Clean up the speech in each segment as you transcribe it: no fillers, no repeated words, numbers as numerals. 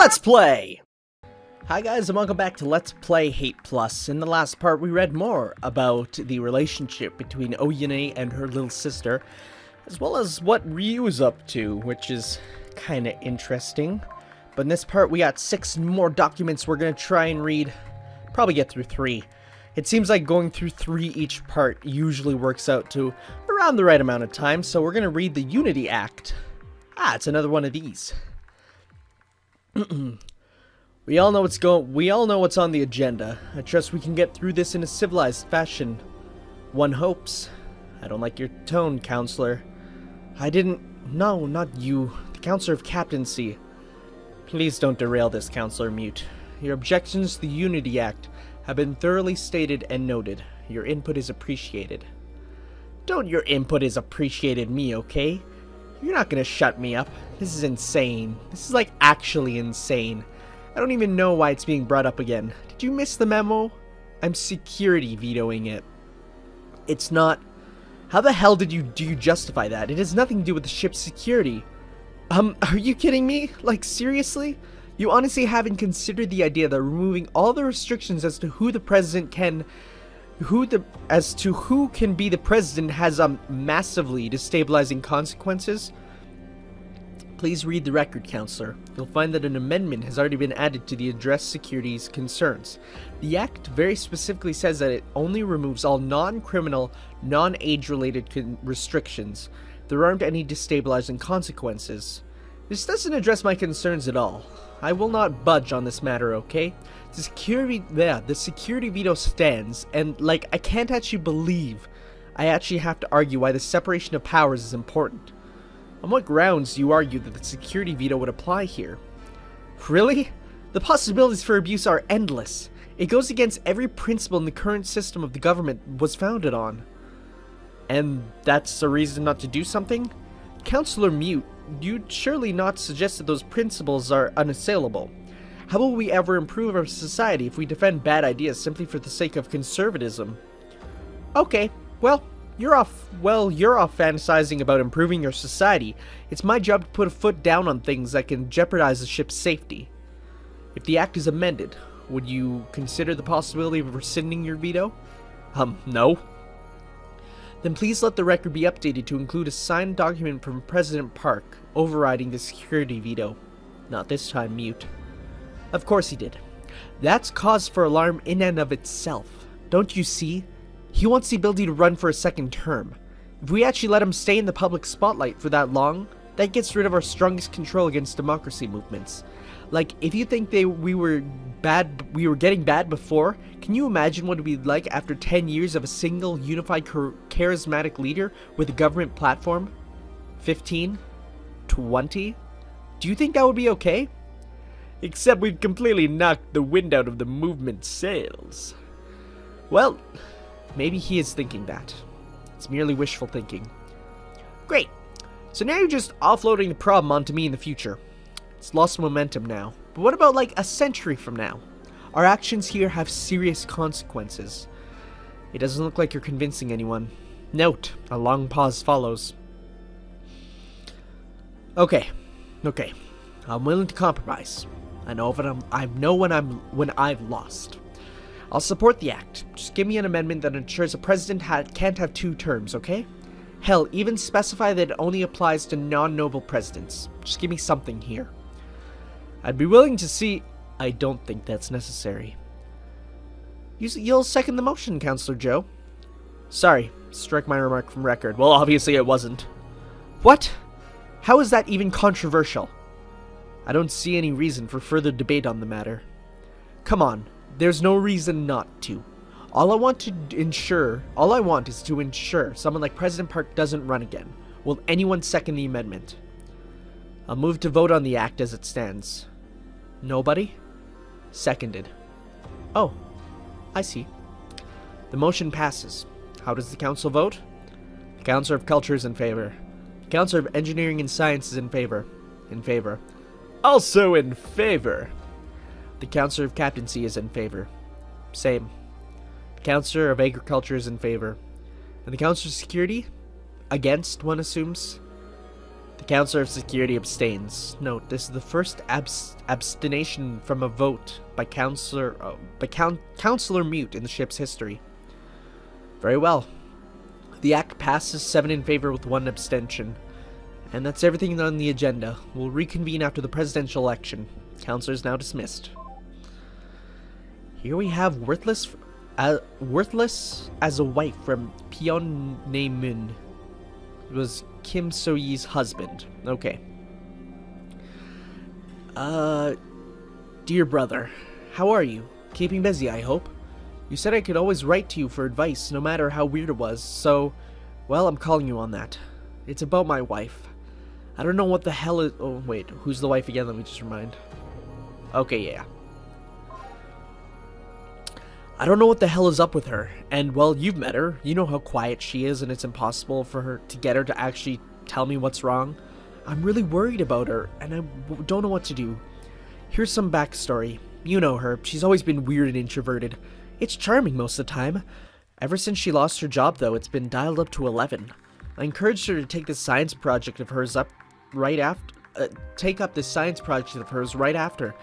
Let's play! Hi guys, and welcome back to Let's Play Hate Plus. In the last part, we read more about the relationship between Oyune and her little sister, as well as what Ryu's up to, which is kinda interesting. But in this part, we got 6 more documents we're gonna try and read. Probably get through 3. It seems like going through 3 each part usually works out to around the right amount of time, so we're gonna read the Unity Act. Ah, it's another one of these. We all know what's on the agenda. I trust we can get through this in a civilized fashion. One hopes. I don't like your tone, Counselor. No, not you. The Counselor of Captaincy. Please don't derail this, Counselor Mute. Your objections to the Unity Act have been thoroughly stated and noted. Your input is appreciated. Don't your input is appreciated me, okay? You're not gonna shut me up. This is insane. This is like actually insane. I don't even know why it's being brought up again. Did you miss the memo? I'm security vetoing it. It's not... How the hell do you justify that? It has nothing to do with the ship's security. Are you kidding me? Like, seriously? You honestly haven't considered the idea that removing all the restrictions as to who the president can... who can be the president has massively destabilizing consequences? Please read the record, Counselor. You'll find that an amendment has already been added to the address security's concerns. The Act very specifically says that it only removes all non-criminal, non-age-related restrictions. There aren't any destabilizing consequences. This doesn't address my concerns at all. I will not budge on this matter, okay? The security veto stands, and, like, I can't actually believe I actually have to argue why the separation of powers is important. On what grounds do you argue that the security veto would apply here? Really? The possibilities for abuse are endless. It goes against every principle in the current system of the government was founded on. And that's a reason not to do something? Counselor Mute, you'd surely not suggest that those principles are unassailable. How will we ever improve our society if we defend bad ideas simply for the sake of conservatism? Okay, well... You're off fantasizing about improving your society. It's my job to put a foot down on things that can jeopardize the ship's safety. If the act is amended, would you consider the possibility of rescinding your veto? No. Then please let the record be updated to include a signed document from President Park overriding the security veto. Not this time, Mute. Of course he did. That's cause for alarm in and of itself. Don't you see? He wants the ability to run for a second term. If we actually let him stay in the public spotlight for that long, that gets rid of our strongest control against democracy movements. Like, if you think we were getting bad before, can you imagine what it would be like after 10 years of a single, unified, charismatic leader with a government platform? 15? 20? Do you think that would be okay? Except we've completely knocked the wind out of the movement's sails. Well... Maybe he is thinking that. It's merely wishful thinking. Great. So now you're just offloading the problem onto me in the future. It's lost momentum now. But what about like a century from now? Our actions here have serious consequences. It doesn't look like you're convincing anyone. Note, a long pause follows. Okay. I'm willing to compromise. I know when I've lost. I'll support the act. Just give me an amendment that ensures a president can't have 2 terms, okay? Hell, even specify that it only applies to non-noble presidents. Just give me something here. I'd be willing to see... I don't think that's necessary. You'll second the motion, Counselor Joe. Sorry, strike my remark from record. Well, obviously it wasn't. What? How is that even controversial? I don't see any reason for further debate on the matter. Come on. There's no reason not to. All I want is to ensure someone like President Park doesn't run again. Will anyone second the amendment? I'll move to vote on the act as it stands. Nobody? Seconded. Oh, I see. The motion passes. How does the council vote? The Council of Culture is in favor. The Council of Engineering and Science is in favor. In favor. Also in favor. The Counselor of Captaincy is in favor. Same. The Counselor of Agriculture is in favor. And the Counselor of Security? Against, one assumes? The Counselor of Security abstains. Note, this is the first abstention from a vote by Counselor Mute in the ship's history. Very well. The act passes 7 in favor with 1 abstention. And that's everything on the agenda. We'll reconvene after the presidential election. Counselor is now dismissed. Here we have Worthless as a wife from Pyeongnam. It was Kim So-yee's husband. Okay. Dear brother, how are you? Keeping busy, I hope. You said I could always write to you for advice, no matter how weird it was, so, well, I'm calling you on that. It's about my wife. I don't know what the hell is— oh, wait, who's the wife again? Let me just remind. Okay, yeah. I don't know what the hell is up with her, and, well, you've met her. You know how quiet she is, and it's impossible for her to get her to actually tell me what's wrong. I'm really worried about her, and I don't know what to do. Here's some backstory. You know her. She's always been weird and introverted. It's charming most of the time. Ever since she lost her job, though, it's been dialed up to 11. I encouraged her to take this science project of hers up right after,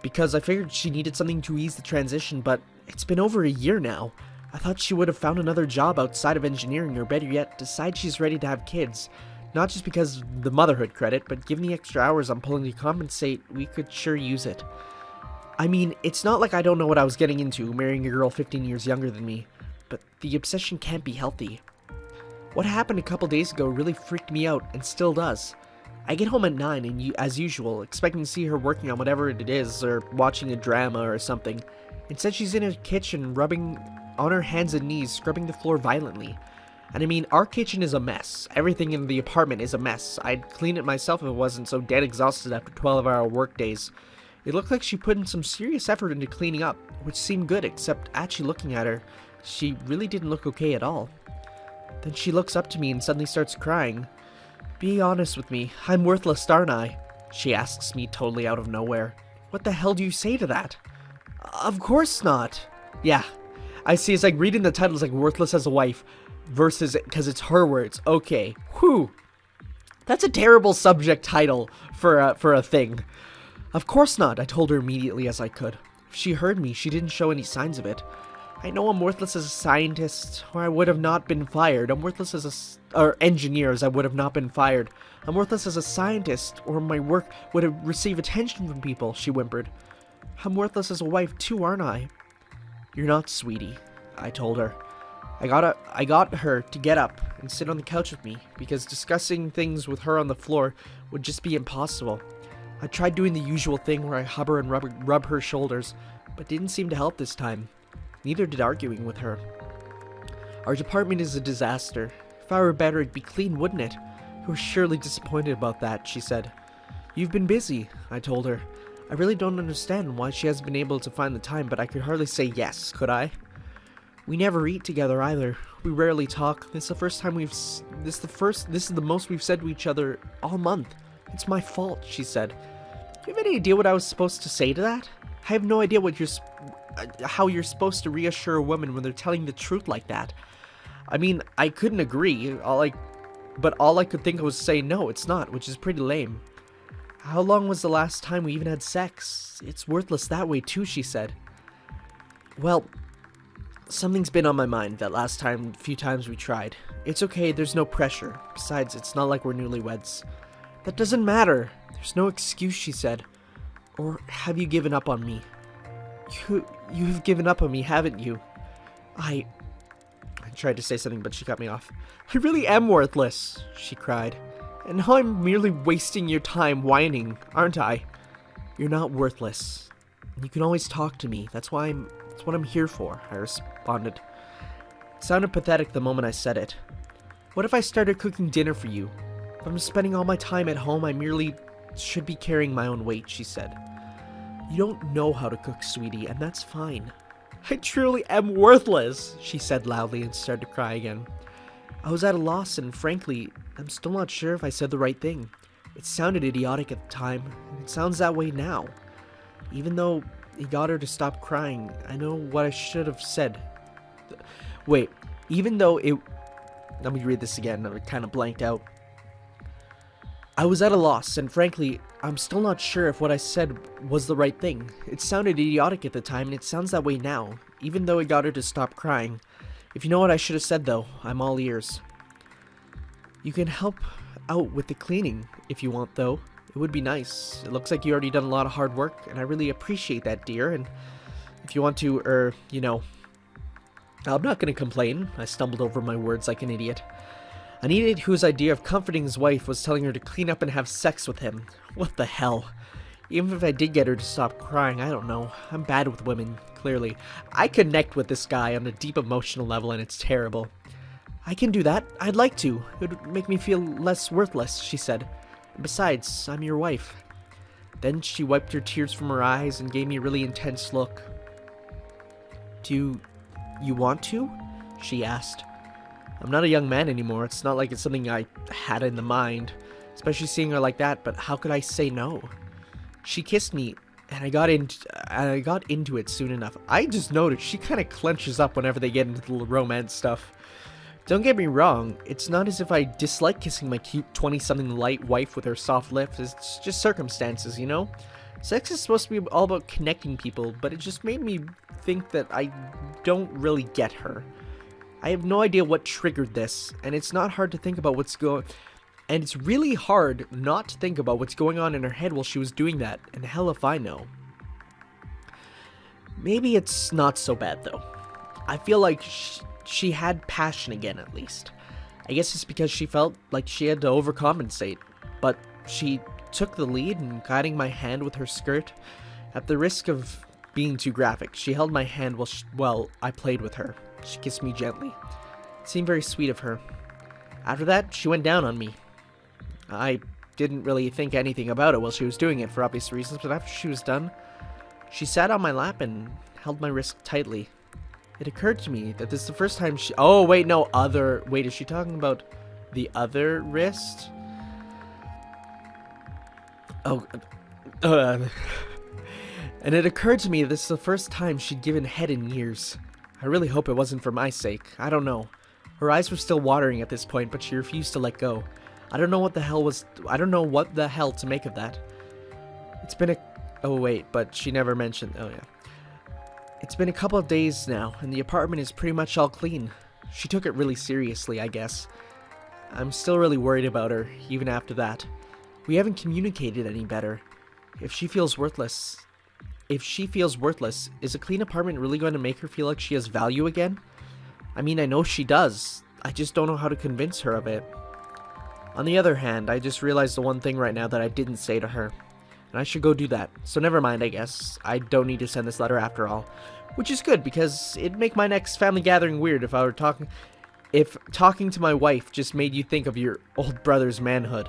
because I figured she needed something to ease the transition, but it's been over a year now. I thought she would have found another job outside of engineering, or better yet, decide she's ready to have kids. Not just because of the motherhood credit, but given the extra hours I'm pulling to compensate, we could sure use it. I mean, it's not like I don't know what I was getting into, marrying a girl 15 years younger than me, but the obsession can't be healthy. What happened a couple days ago really freaked me out, and still does. I get home at 9, and as usual, expecting to see her working on whatever it is, or watching a drama or something. Instead, she's in her kitchen, rubbing on her hands and knees, scrubbing the floor violently. And I mean, our kitchen is a mess. Everything in the apartment is a mess. I'd clean it myself if it wasn't so dead exhausted after 12-hour work days. It looked like she put in some serious effort into cleaning up, which seemed good, except actually looking at her, she really didn't look okay at all. Then she looks up to me and suddenly starts crying. Be honest with me, I'm worthless, aren't I? She asks me totally out of nowhere. What the hell do you say to that? Of course not. Yeah, I see. It's like reading the title is like worthless as a wife versus because it's her words. Okay, whew. That's a terrible subject title for a thing. Of course not, I told her immediately as I could. If she heard me, she didn't show any signs of it. I know I'm worthless as a scientist, or I would have not been fired. I'm worthless as engineer, as I would have not been fired. I'm worthless as a scientist, or my work would have received attention from people, she whimpered. I'm worthless as a wife too, aren't I? You're not, sweetie, I told her. I got her to get up and sit on the couch with me, because discussing things with her on the floor would just be impossible. I tried doing the usual thing where I hover and rub her shoulders, but didn't seem to help this time. Neither did arguing with her. Our department is a disaster. If I were better, it'd be clean, wouldn't it? You were surely disappointed about that, she said. You've been busy, I told her. I really don't understand why she hasn't been able to find the time, but I could hardly say yes, could I? We never eat together either. We rarely talk. This is the first time this is the most we've said to each other all month. It's my fault, she said. Do you have any idea what I was supposed to say to that? I have no idea how you're supposed to reassure a woman when they're telling the truth like that. I mean, I couldn't agree, but all I could think of was say, no, it's not, which is pretty lame. How long was the last time we even had sex? It's worthless that way too, she said. Well, something's been on my mind that few times we tried. It's okay, there's no pressure. Besides, it's not like we're newlyweds. That doesn't matter. There's no excuse, she said. Or have you given up on me? You've given up on me, haven't you? I tried to say something, but she cut me off. I really am worthless, she cried. And now I'm merely wasting your time whining, aren't I? You're not worthless. You can always talk to me. That's what I'm here for, I responded. It sounded pathetic the moment I said it. What if I started cooking dinner for you? If I'm spending all my time at home, I merely should be carrying my own weight, she said. You don't know how to cook, sweetie, and that's fine. I truly am worthless, she said loudly and started to cry again. I was at a loss, and frankly, I'm still not sure if I said the right thing. It sounded idiotic at the time, and it sounds that way now. Even though it got her to stop crying, I know what I should have said. Wait, even though it... Let me read this again, I kind of blanked out. I was at a loss, and frankly, I'm still not sure if what I said was the right thing. It sounded idiotic at the time, and it sounds that way now, even though it got her to stop crying. If you know what I should have said, though, I'm all ears. You can help out with the cleaning, if you want, though. It would be nice. It looks like you already done a lot of hard work, and I really appreciate that, dear, and if you want to, you know, I'm not gonna complain. I stumbled over my words like an idiot. An idiot whose idea of comforting his wife was telling her to clean up and have sex with him. What the hell? Even if I did get her to stop crying, I don't know. I'm bad with women, clearly. I connect with this guy on a deep emotional level, and it's terrible. I can do that. I'd like to. It would make me feel less worthless, she said. And besides, I'm your wife. Then she wiped her tears from her eyes and gave me a really intense look. Do you want to? She asked. I'm not a young man anymore. It's not like it's something I had in the mind, especially seeing her like that, but how could I say no? She kissed me, and I got into it soon enough. I just noticed she kind of clenches up whenever they get into the romance stuff. Don't get me wrong, it's not as if I dislike kissing my cute 20-something light wife with her soft lips. It's just circumstances, you know? Sex is supposed to be all about connecting people, but it just made me think that I don't really get her. I have no idea what triggered this, and it's not hard to think about what's going... And it's really hard not to think about what's going on in her head while she was doing that, and hell if I know. Maybe it's not so bad, though. I feel like she had passion again, at least. I guess it's because she felt like she had to overcompensate, but she took the lead in guiding my hand with her skirt. At the risk of being too graphic, she held my hand while I played with her. She kissed me gently. It seemed very sweet of her. After that, she went down on me. I didn't really think anything about it while she was doing it for obvious reasons, but after she was done, she sat on my lap and held my wrist tightly. It occurred to me that this is the first time she... Oh, wait, no, other... Wait, is she talking about the other wrist? Oh, and it occurred to me this is the first time she'd given head in years. I really hope it wasn't for my sake. I don't know. Her eyes were still watering at this point, but she refused to let go. I don't know what the hell to make of that. It's been a... Oh, wait, but she never mentioned... Oh, yeah. It's been a couple of days now, and the apartment is pretty much all clean. She took it really seriously, I guess. I'm still really worried about her, even after that. We haven't communicated any better. If she feels worthless, is a clean apartment really going to make her feel like she has value again? I mean, I know she does. I just don't know how to convince her of it. On the other hand, I just realized the one thing right now that I didn't say to her. And I should go do that. So never mind, I guess. I don't need to send this letter after all. Which is good, because it'd make my next family gathering weird if talking to my wife just made you think of your old brother's manhood.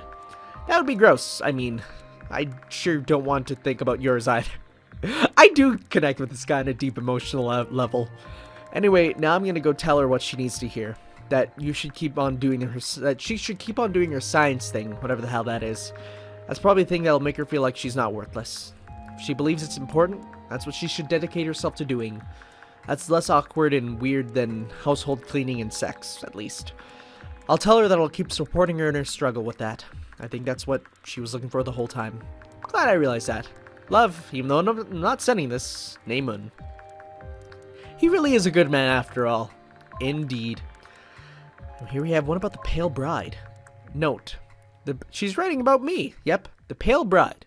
That would be gross. I mean, I sure don't want to think about yours either. I do connect with this guy on a deep emotional level. Anyway, now I'm gonna go tell her what she needs to hear. That she should keep on doing her science thing, whatever the hell that is. That's probably the thing that'll make her feel like she's not worthless. If she believes it's important, that's what she should dedicate herself to doing. That's less awkward and weird than household cleaning and sex, at least. I'll tell her that I'll keep supporting her in her struggle with that. I think that's what she was looking for the whole time. Glad I realized that. Love, even though I'm not sending this, Naaman. He really is a good man after all. Indeed. Here we have one about the Pale Bride. Note. She's writing about me. Yep, the Pale Bride.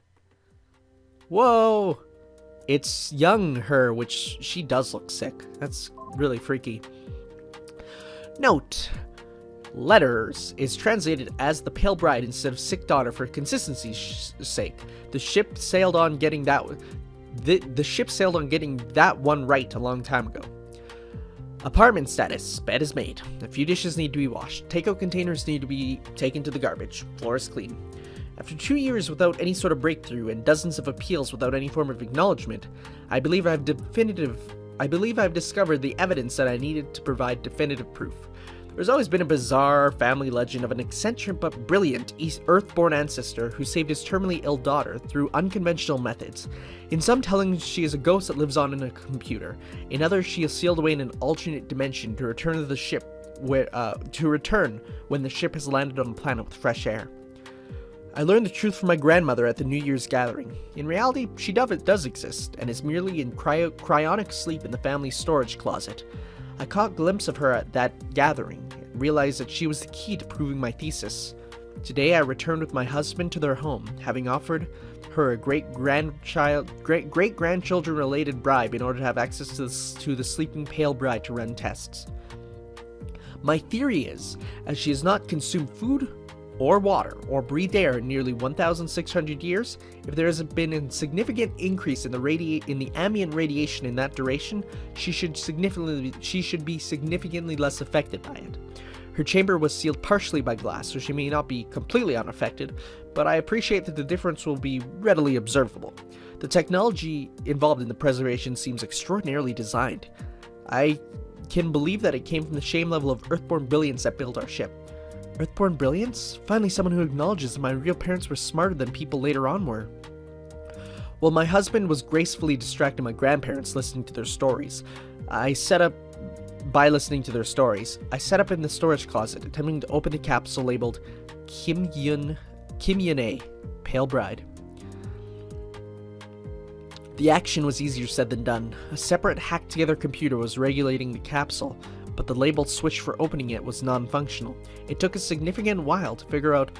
Whoa. It's young her, which she does look sick. That's really freaky. Note. Letters is translated as the Pale Bride instead of Sick Daughter for consistency's sake. The ship sailed on getting that one right a long time ago. Apartment status. Bed is made. A few dishes need to be washed. Takeout containers need to be taken to the garbage. Floor is clean. After 2 years without any sort of breakthrough and dozens of appeals without any form of acknowledgement, I believe I've discovered the evidence that I needed to provide definitive proof. There's always been a bizarre family legend of an eccentric but brilliant Earthborn ancestor who saved his terminally ill daughter through unconventional methods. In some tellings, she is a ghost that lives on in a computer. In others, she is sealed away in an alternate dimension to return to the ship when the ship has landed on a planet with fresh air. I learned the truth from my grandmother at the New Year's gathering. In reality, she does exist, and is merely in cryonic sleep in the family storage closet. I caught a glimpse of her at that gathering, and realized that she was the key to proving my thesis. Today I returned with my husband to their home, having offered her a great-grandchildren related bribe in order to have access to the sleeping pale bride to run tests. My theory is, as she has not consumed food or water or breathed air in nearly 1,600 years, if there has been a significant increase in the ambient radiation in that duration, she should be significantly less affected by it. Her chamber was sealed partially by glass, so she may not be completely unaffected, but I appreciate that the difference will be readily observable. The technology involved in the preservation seems extraordinarily designed. I can believe that it came from the shame level of Earthborn brilliance that built our ship. Earthborn brilliance? Finally someone who acknowledges that my real parents were smarter than people later on were. While my husband was gracefully distracting my grandparents listening to their stories, I set up in the storage closet, attempting to open the capsule labeled Kim Yun-A, Pale Bride. The action was easier said than done. A separate hacked-together computer was regulating the capsule, but the labeled switch for opening it was non-functional. It took a significant while to figure out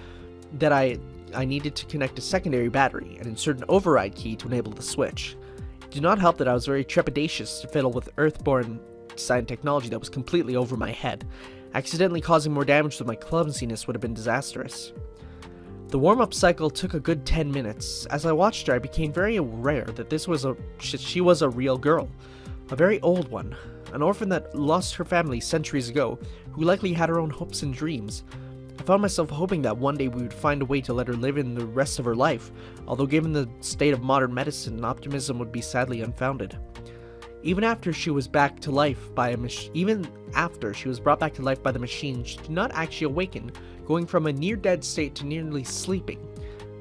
that I needed to connect a secondary battery and insert an override key to enable the switch. It did not help that I was very trepidatious to fiddle with Earthborn design technology that was completely over my head. Accidentally causing more damage with my clumsiness would have been disastrous. The warm-up cycle took a good 10 minutes. As I watched her, I became very aware that she was a real girl. A very old one. An orphan that lost her family centuries ago, who likely had her own hopes and dreams. I found myself hoping that one day we would find a way to let her live in the rest of her life, although given the state of modern medicine, optimism would be sadly unfounded. Even after she was brought back to life by the machine, she did not actually awaken, going from a near-dead state to nearly sleeping.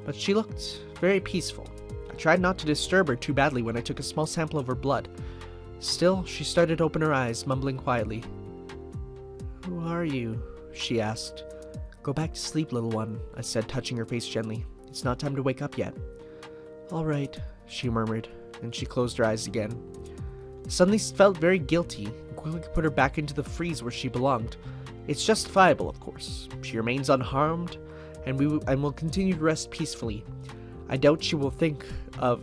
But she looked very peaceful. I tried not to disturb her too badly when I took a small sample of her blood. Still, she started to open her eyes, mumbling quietly. "Who are you?" she asked. "Go back to sleep, little one," I said, touching her face gently. "It's not time to wake up yet." "All right," she murmured, and she closed her eyes again. I suddenly felt very guilty, and quickly put her back into the freeze where she belonged. It's justifiable, of course. She remains unharmed, and will continue to rest peacefully. I doubt she will think of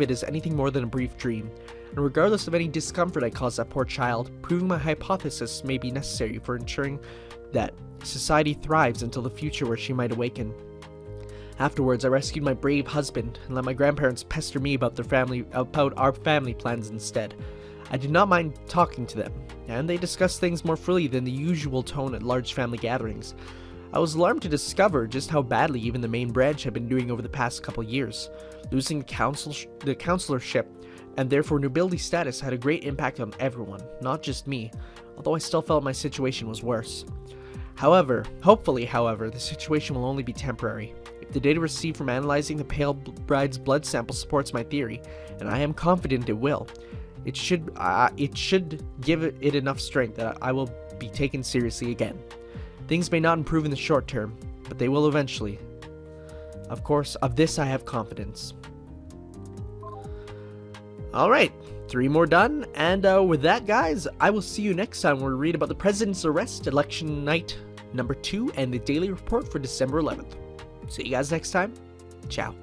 it as anything more than a brief dream, and regardless of any discomfort I cause that poor child, proving my hypothesis may be necessary for ensuring that society thrives until the future where she might awaken. Afterwards, I rescued my brave husband and let my grandparents pester me about our family plans instead. I did not mind talking to them, and they discussed things more freely than the usual tone at large family gatherings. I was alarmed to discover just how badly even the main branch had been doing over the past couple years. Losing the counselorship and therefore nobility status had a great impact on everyone, not just me, although I still felt my situation was worse. Hopefully, the situation will only be temporary. If the data received from analyzing the pale bride's blood sample supports my theory, and I am confident it will, it should give it enough strength that I will be taken seriously again. Things may not improve in the short term, but they will eventually. Of course, of this I have confidence. Alright, 3 more done, and with that, guys, I will see you next time where we read about the President's arrest, election night number 2, and the daily report for December 11th. See you guys next time. Ciao.